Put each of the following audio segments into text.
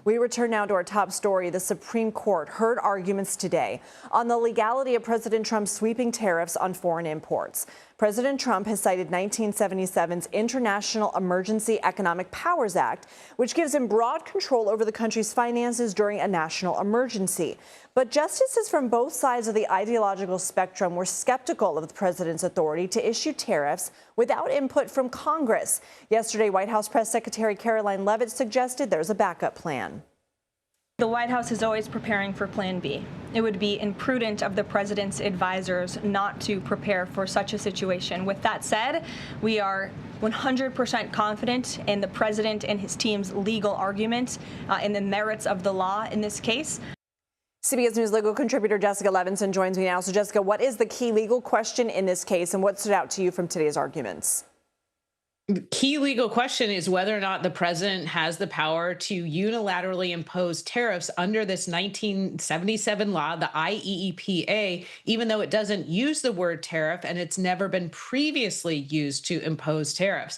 We return now to our top story. The Supreme Court heard arguments today on the legality of President Trump's sweeping tariffs on foreign imports. President Trump has cited 1977's International Emergency Economic Powers Act, which gives him broad control over the country's finances during a national emergency. But justices from both sides of the ideological spectrum were skeptical of the president's authority to issue tariffs without input from Congress. Yesterday, White House Press Secretary Caroline Levitt suggested there's a backup plan. The White House is always preparing for Plan B. It would be imprudent of the president's advisors not to prepare for such a situation. With that said, we are 100% confident in the president and his team's legal arguments in the merits of the law in this case. CBS News legal contributor Jessica Levinson joins me now. So, Jessica, what is the key legal question in this case, and what stood out to you from today's arguments? The key legal question is whether or not the president has the power to unilaterally impose tariffs under this 1977 law, the IEEPA, even though it doesn't use the word tariff and it's never been previously used to impose tariffs.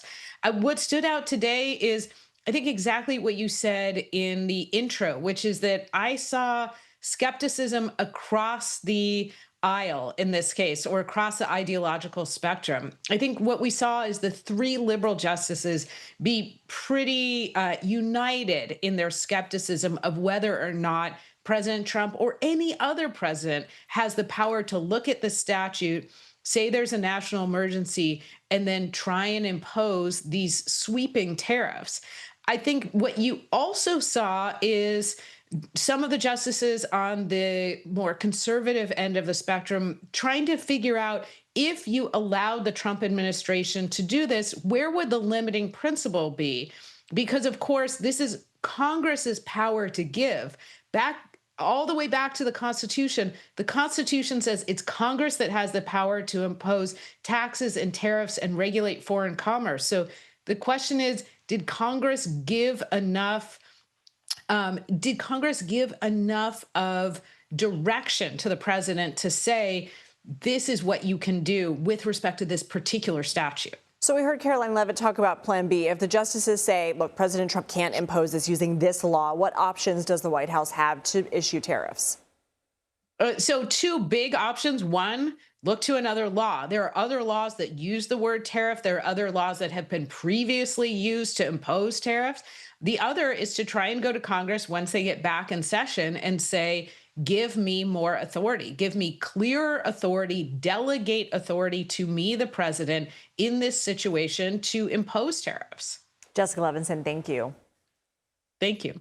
What stood out today is, I think, exactly what you said in the intro, which is that I saw skepticism across the aisle in this case, or across the ideological spectrum. I think what we saw is the three liberal justices be pretty united in their skepticism of whether or not President Trump or any other president has the power to look at the statute, say there's a national emergency, and then try and impose these sweeping tariffs. I think what you also saw is some of the justices on the more conservative end of the spectrum trying to figure out, if you allowed the Trump administration to do this, where would the limiting principle be? Because, of course, this is Congress's power to give. Back all the way back to the Constitution. The Constitution says it's Congress that has the power to impose taxes and tariffs and regulate foreign commerce. So the question is, did Congress give enough of direction to the president to say, this is what you can do with respect to this particular statute? So we heard Caroline Levitt talk about Plan B. If the justices say, look, President Trump can't impose this using this law, what options does the White House have to issue tariffs? So two big options. One, look to another law. There are other laws that use the word tariff. There are other laws that have been previously used to impose tariffs. The other is to try and go to Congress once they get back in session and say, give me more authority, give me clearer authority, delegate authority to me, the president, in this situation to impose tariffs. Jessica Levinson, thank you. Thank you.